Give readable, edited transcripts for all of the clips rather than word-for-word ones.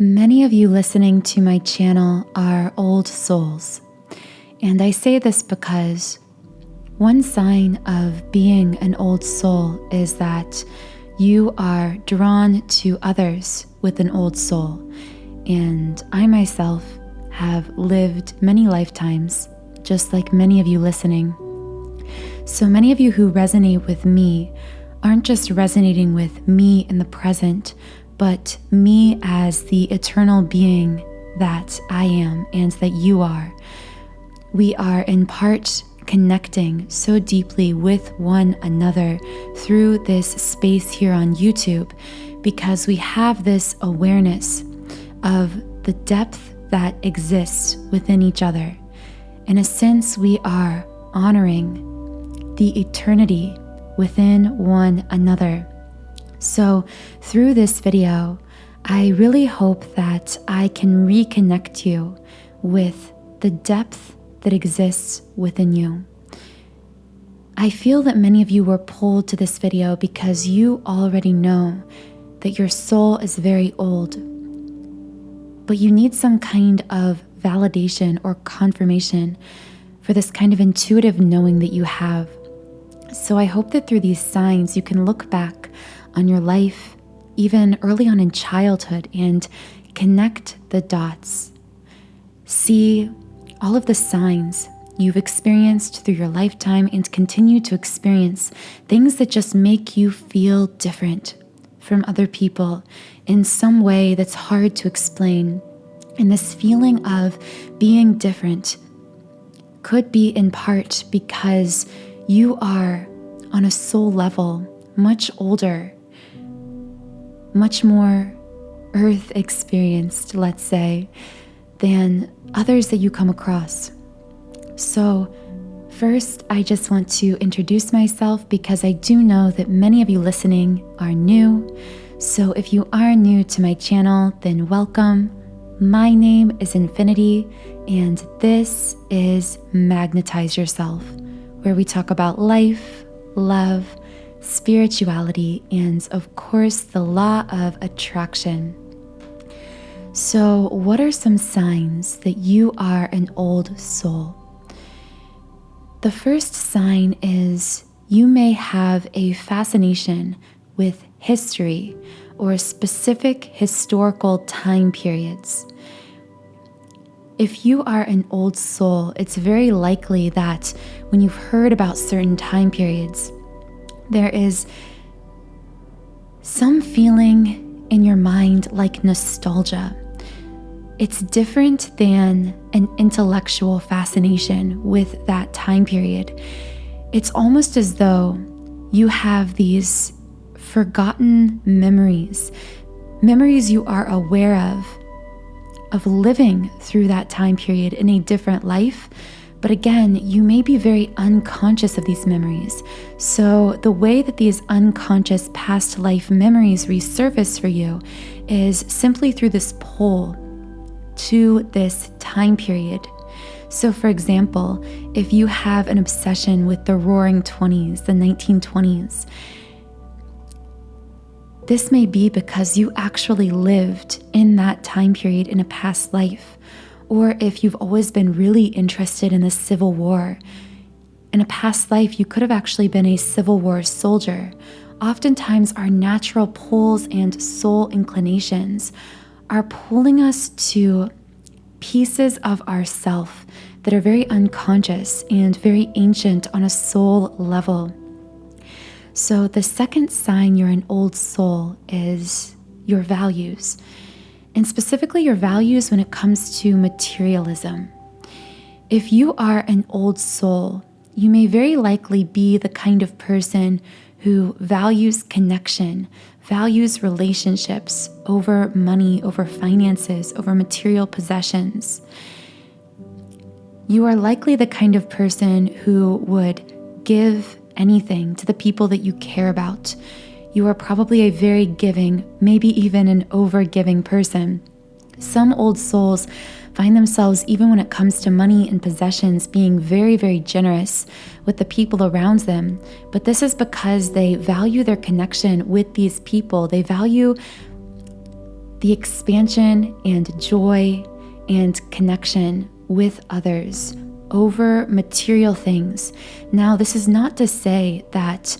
Many of you listening to my channel are old souls, and I say this because one sign of being an old soul is that you are drawn to others with an old soul, and I myself have lived many lifetimes, just like many of you listening. So many of you who resonate with me aren't just resonating with me in the present, but me as the eternal being that I am and that you are. We are in part connecting so deeply with one another through this space here on YouTube because we have this awareness of the depth that exists within each other. In a sense, we are honoring the eternity within one another. So through this video, I really hope that I can reconnect you with the depth that exists within you. I feel that many of you were pulled to this video because you already know that your soul is very old, but you need some kind of validation or confirmation for this kind of intuitive knowing that you have. So I hope that through these signs, you can look back on your life, even early on in childhood, and connect the dots. See all of the signs you've experienced through your lifetime and continue to experience, things that just make you feel different from other people in some way that's hard to explain. And this feeling of being different could be in part because you are on a soul level much older, much more earth experienced, let's say, than others that you come across. So first, I just want to introduce myself because I do know that many of you listening are new. So if you are new to my channel, then welcome. My name is Infinity, and this is Magnetize Yourself, where we talk about life, love, spirituality, and of course, the law of attraction. So what are some signs that you are an old soul? The first sign is you may have a fascination with history or specific historical time periods. If you are an old soul, it's very likely that when you've heard about certain time periods, there is some feeling in your mind like nostalgia. It's different than an intellectual fascination with that time period. It's almost as though you have these forgotten memories you are aware of living through that time period in a different life. But again, you may be very unconscious of these memories. So the way that these unconscious past life memories resurface for you is simply through this pull to this time period. So for example, if you have an obsession with the Roaring 20s, the 1920s, this may be because you actually lived in that time period in a past life. Or if you've always been really interested in the Civil War, in a past life, you could have actually been a Civil War soldier. Oftentimes, our natural pulls and soul inclinations are pulling us to pieces of ourself that are very unconscious and very ancient on a soul level. So the second sign you're an old soul is your values. And specifically your values when it comes to materialism. If you are an old soul, you may very likely be the kind of person who values connection, values relationships over money, over finances, over material possessions. You are likely the kind of person who would give anything to the people that you care about. You are probably a very giving, maybe even an over-giving person. Some old souls find themselves, even when it comes to money and possessions, being very, very generous with the people around them. But this is because they value their connection with these people. They value the expansion and joy and connection with others over material things. Now, this is not to say that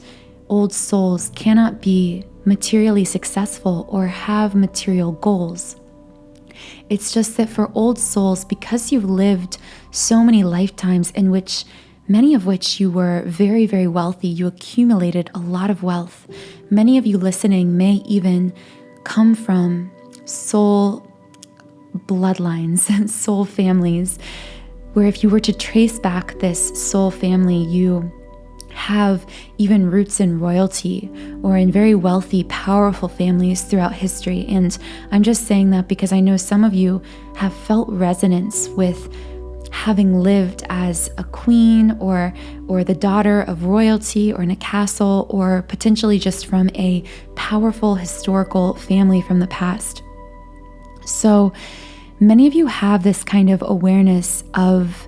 old souls cannot be materially successful or have material goals. It's just that for old souls, because you've lived so many lifetimes in which many of which you were very, very wealthy, you accumulated a lot of wealth. Many of you listening may even come from soul bloodlines and soul families, where if you were to trace back this soul family, you have even roots in royalty or in very wealthy, powerful families throughout history. And I'm just saying that because I know some of you have felt resonance with having lived as a queen or the daughter of royalty or in a castle, or potentially just from a powerful historical family from the past. So many of you have this kind of awareness of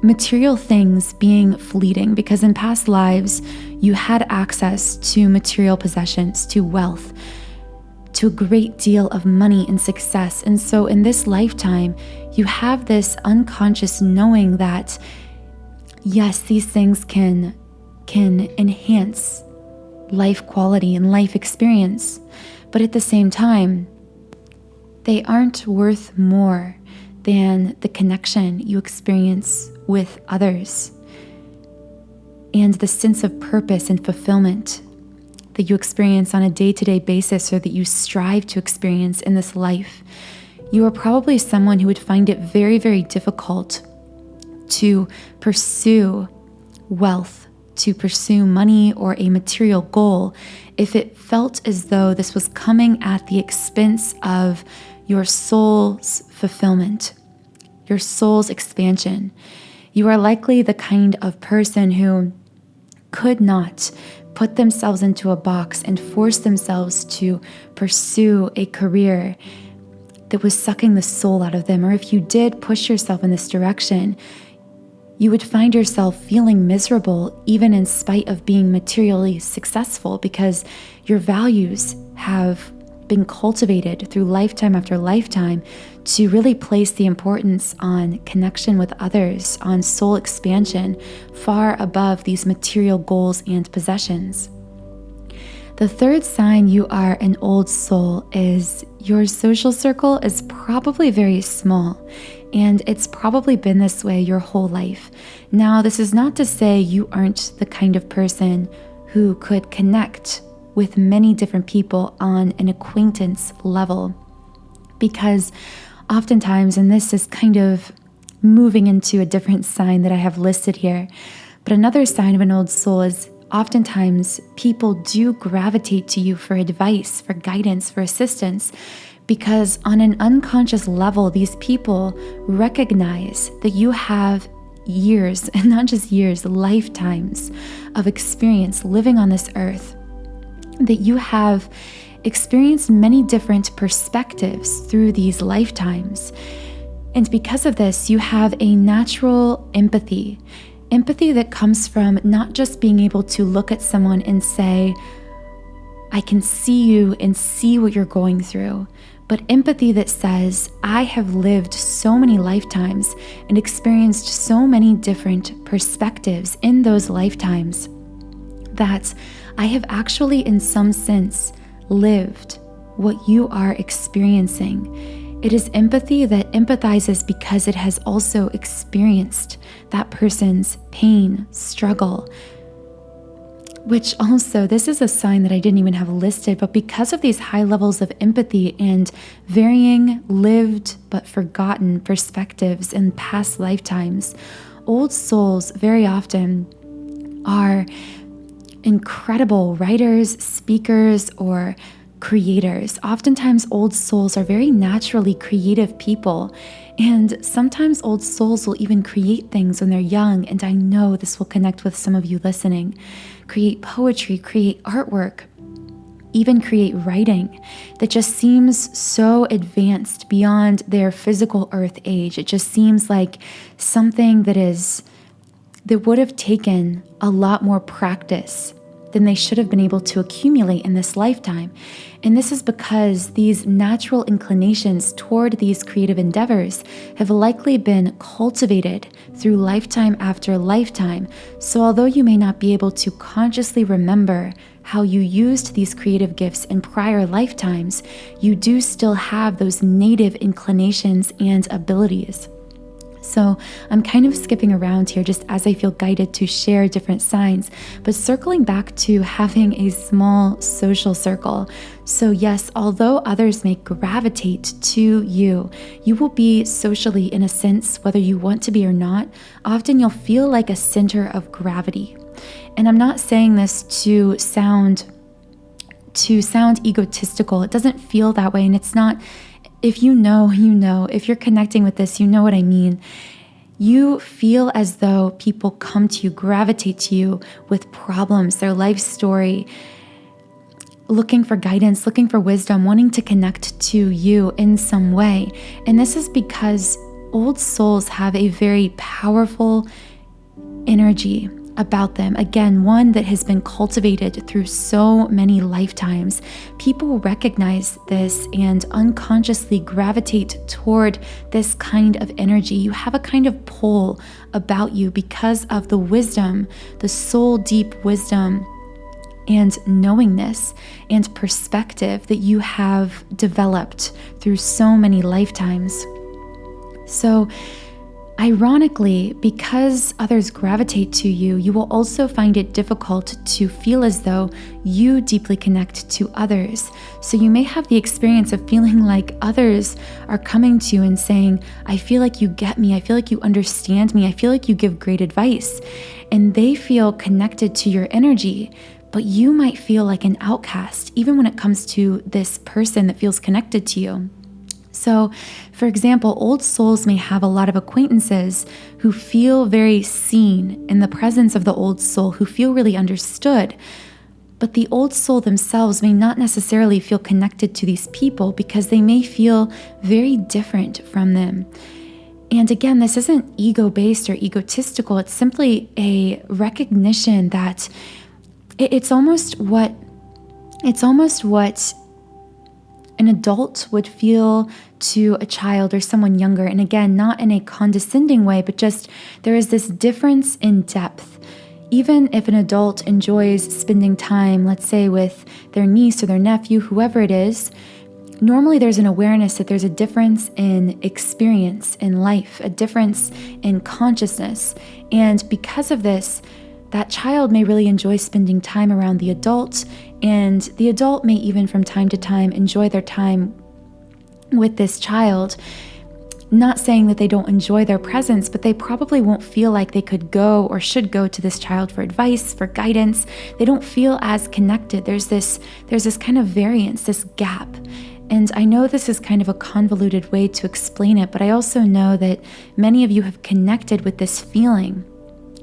material things being fleeting, because in past lives you had access to material possessions, to wealth, to a great deal of money and success. And so in this lifetime, you have this unconscious knowing that, yes, these things can enhance life quality and life experience, but at the same time, they aren't worth more than the connection you experience with others and the sense of purpose and fulfillment that you experience on a day-to-day basis, or that you strive to experience in this life. You are probably someone who would find it very, very difficult to pursue wealth, to pursue money or a material goal, if it felt as though this was coming at the expense of your soul's fulfillment, your soul's expansion. You are likely the kind of person who could not put themselves into a box and force themselves to pursue a career that was sucking the soul out of them. Or if you did push yourself in this direction, you would find yourself feeling miserable even in spite of being materially successful, because your values have been cultivated through lifetime after lifetime to really place the importance on connection with others, on soul expansion, far above these material goals and possessions. The third sign you are an old soul is your social circle is probably very small, and it's probably been this way your whole life. Now, this is not to say you aren't the kind of person who could connect with many different people on an acquaintance level, because oftentimes, and this is kind of moving into a different sign that I have listed here, but another sign of an old soul is oftentimes people do gravitate to you for advice, for guidance, for assistance, because on an unconscious level, these people recognize that you have years, and not just years, lifetimes of experience living on this earth, that you have experienced many different perspectives through these lifetimes. And because of this, you have a natural empathy that comes from not just being able to look at someone and say, I can see you and see what you're going through, but empathy that says, I have lived so many lifetimes and experienced so many different perspectives in those lifetimes that I have actually, in some sense, lived what you are experiencing. It is empathy that empathizes because it has also experienced that person's pain, struggle, which also, this is a sign that I didn't even have listed, but because of these high levels of empathy and varying lived but forgotten perspectives in past lifetimes, old souls very often are incredible writers, speakers, or creators. Oftentimes, old souls are very naturally creative people, and sometimes old souls will even create things when they're young, and I know this will connect with some of you listening. Create poetry, create artwork, even create writing that just seems so advanced beyond their physical earth age. It just seems like something that would have taken a lot more practice than they should have been able to accumulate in this lifetime. And this is because these natural inclinations toward these creative endeavors have likely been cultivated through lifetime after lifetime. So although you may not be able to consciously remember how you used these creative gifts in prior lifetimes, you do still have those native inclinations and abilities. So I'm kind of skipping around here just as I feel guided to share different signs, but circling back to having a small social circle. So yes, although others may gravitate to you, you will be socially, in a sense, whether you want to be or not, often you'll feel like a center of gravity. And I'm not saying this to sound egotistical. It doesn't feel that way, and it's not. If you know, if you're connecting with this, you know what I mean. You feel as though people come to you, gravitate to you with problems, their life story, looking for guidance, looking for wisdom, wanting to connect to you in some way. And this is because old souls have a very powerful energy about them. Again, one that has been cultivated through so many lifetimes. People recognize this and unconsciously gravitate toward this kind of energy. You have a kind of pull about you because of the wisdom, the soul deep wisdom and knowingness and perspective that you have developed through so many lifetimes. So ironically, because others gravitate to you, you will also find it difficult to feel as though you deeply connect to others. So you may have the experience of feeling like others are coming to you and saying, I feel like you get me, I feel like you understand me, I feel like you give great advice. And they feel connected to your energy, but you might feel like an outcast, even when it comes to this person that feels connected to you. So, for example, old souls may have a lot of acquaintances who feel very seen in the presence of the old soul, who feel really understood. But the old soul themselves may not necessarily feel connected to these people because they may feel very different from them. And again, this isn't ego-based or egotistical. It's simply a recognition that it's almost what an adult would feel to a child or someone younger. And again, not in a condescending way, but just there is this difference in depth. Even if an adult enjoys spending time, let's say with their niece or their nephew, whoever it is, normally there's an awareness that there's a difference in experience in life, a difference in consciousness. And because of this, that child may really enjoy spending time around the adult, and the adult may even from time to time enjoy their time with this child. Not saying that they don't enjoy their presence, but they probably won't feel like they could go or should go to this child for advice, for guidance. They don't feel as connected. There's this kind of variance, this gap. And I know this is kind of a convoluted way to explain it, but I also know that many of you have connected with this feeling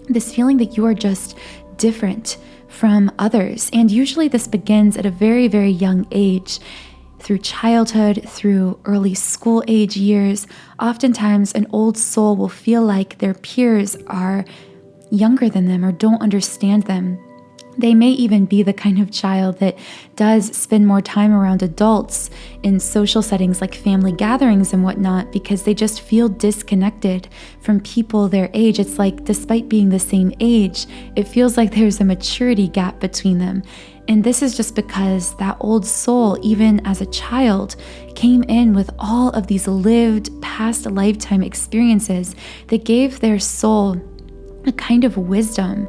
that you are just different from others. And usually this begins at a very, very young age, through childhood, through early school age years. Oftentimes an old soul will feel like their peers are younger than them or don't understand them. They may even be the kind of child that does spend more time around adults in social settings like family gatherings and whatnot because they just feel disconnected from people their age. It's like despite being the same age, it feels like there's a maturity gap between them. And this is just because that old soul, even as a child, came in with all of these lived past lifetime experiences that gave their soul a kind of wisdom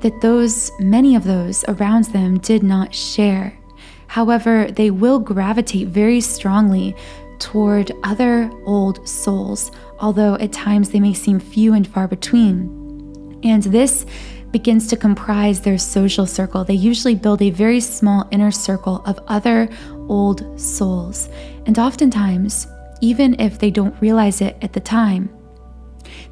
that many of those around them did not share. However, they will gravitate very strongly toward other old souls, although at times they may seem few and far between. And this begins to comprise their social circle. They usually build a very small inner circle of other old souls. And oftentimes, even if they don't realize it at the time,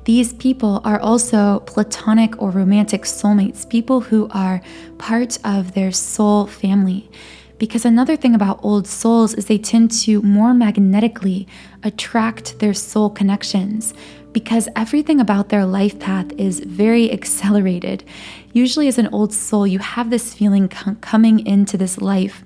these people are also platonic or romantic soulmates, people who are part of their soul family. Because another thing about old souls is they tend to more magnetically attract their soul connections, because everything about their life path is very accelerated. Usually as an old soul, you have this feeling coming into this life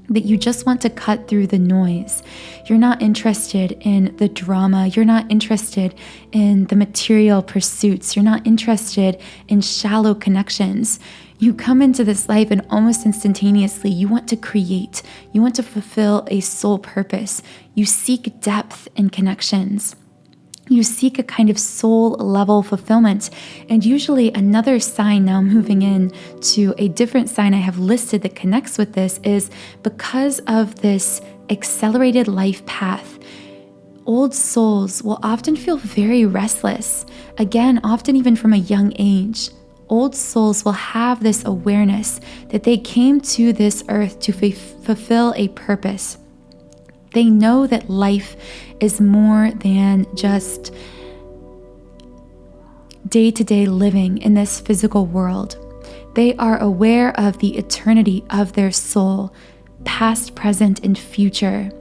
that you just want to cut through the noise. You're not interested in the drama. You're not interested in the material pursuits. You're not interested in shallow connections. You come into this life and almost instantaneously, you want to create. You want to fulfill a soul purpose. You seek depth in connections. You seek a kind of soul level fulfillment. And usually another sign, now moving in to a different sign I have listed that connects with this, is because of this accelerated life path, old souls will often feel very restless. Again, often even from a young age. Old souls will have this awareness that they came to this earth to fulfill a purpose. They know that life is more than just day-to-day living in this physical world. They are aware of the eternity of their soul, past, present, and future.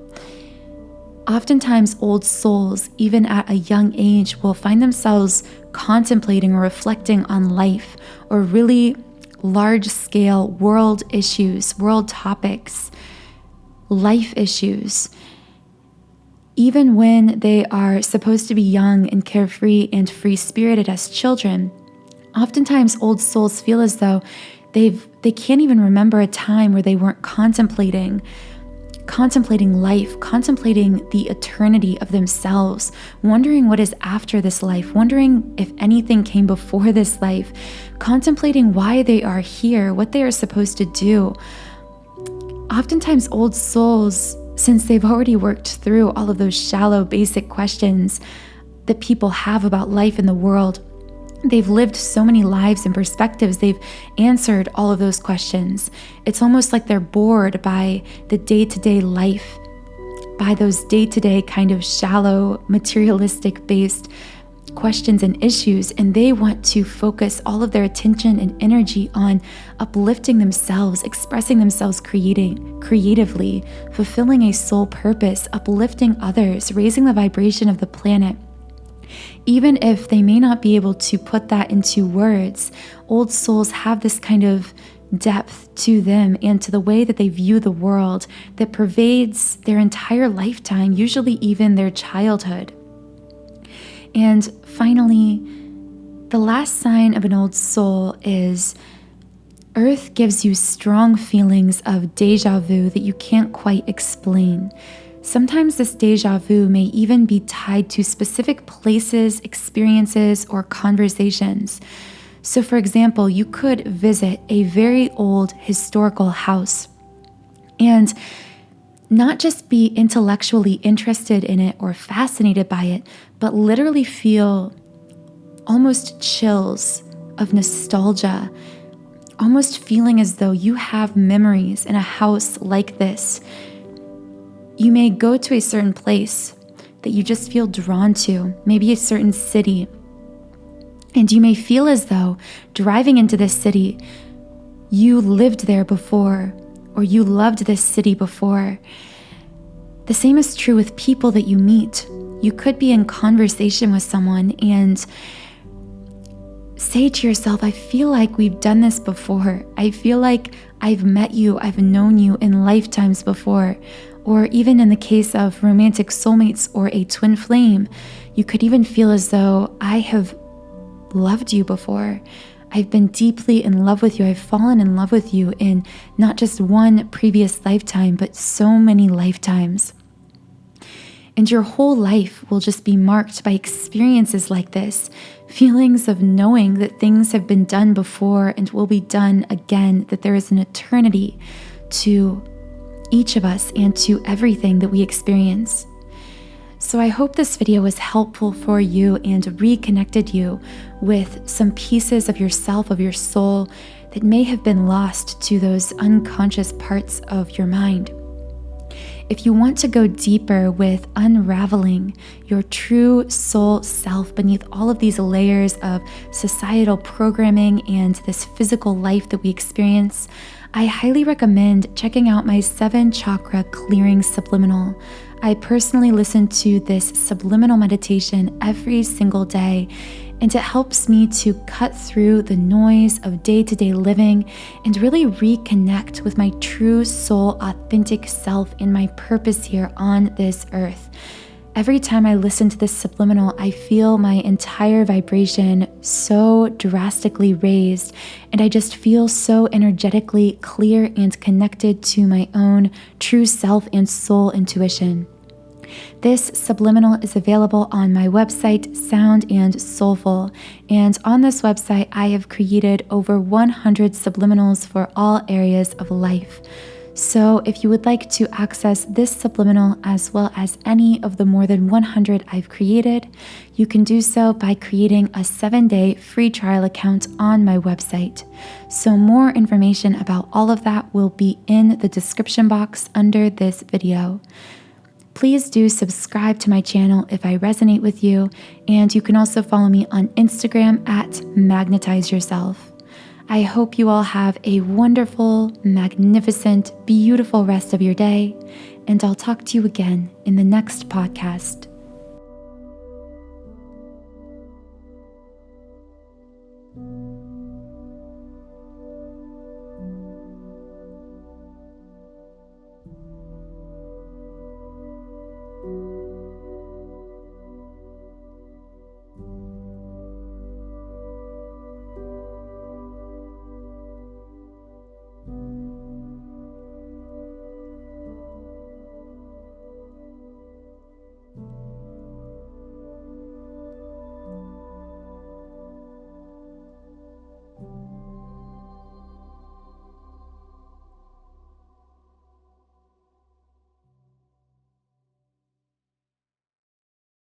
Oftentimes, old souls, even at a young age, will find themselves contemplating or reflecting on life or really large-scale world issues, world topics, life issues. Even when they are supposed to be young and carefree and free-spirited as children, oftentimes old souls feel as though they can't even remember a time where they weren't contemplating life, contemplating the eternity of themselves, wondering what is after this life, wondering if anything came before this life, contemplating why they are here, what they are supposed to do. Oftentimes old souls, since they've already worked through all of those shallow, basic questions that people have about life in the world, they've lived so many lives and perspectives, they've answered all of those questions. It's almost like they're bored by the day-to-day life, by those day-to-day kind of shallow, materialistic-based questions and issues, and they want to focus all of their attention and energy on uplifting themselves, expressing themselves creatively, fulfilling a soul purpose, uplifting others, raising the vibration of the planet. Even if they may not be able to put that into words, old souls have this kind of depth to them and to the way that they view the world that pervades their entire lifetime, usually even their childhood. And finally, the last sign of an old soul is Earth gives you strong feelings of déjà vu that you can't quite explain. Sometimes this déjà vu may even be tied to specific places, experiences, or conversations. So for example, you could visit a very old historical house and not just be intellectually interested in it or fascinated by it, but literally feel almost chills of nostalgia, almost feeling as though you have memories in a house like this. You may go to a certain place that you just feel drawn to, maybe a certain city, and you may feel as though driving into this city, you lived there before, or you loved this city before. The same is true with people that you meet. You could be in conversation with someone and say to yourself, I feel like we've done this before. I feel like I've met you, I've known you in lifetimes before. Or even in the case of romantic soulmates or a twin flame, you could even feel as though I have loved you before. I've been deeply in love with you. I've fallen in love with you in not just one previous lifetime, but so many lifetimes. And your whole life will just be marked by experiences like this, feelings of knowing that things have been done before and will be done again, that there is an eternity to each of us and to everything that we experience. So I hope this video was helpful for you and reconnected you with some pieces of yourself, of your soul, that may have been lost to those unconscious parts of your mind. If you want to go deeper with unraveling your true soul self beneath all of these layers of societal programming and this physical life that we experience, I highly recommend checking out my 7-chakra clearing subliminal. I personally listen to this subliminal meditation every single day, and it helps me to cut through the noise of day-to-day living and really reconnect with my true soul, authentic self and my purpose here on this earth. Every time I listen to this subliminal, I feel my entire vibration so drastically raised, and I just feel so energetically clear and connected to my own true self and soul intuition. This subliminal is available on my website, Sound and Soulful, and on this website I have created over 100 subliminals for all areas of life. So if you would like to access this subliminal as well as any of the more than 100 I've created, you can do so by creating a 7-day free trial account on my website. So more information about all of that will be in the description box under this video. Please do subscribe to my channel if I resonate with you, and you can also follow me on Instagram at Magnetize Yourself. I hope you all have a wonderful, magnificent, beautiful rest of your day, and I'll talk to you again in the next podcast.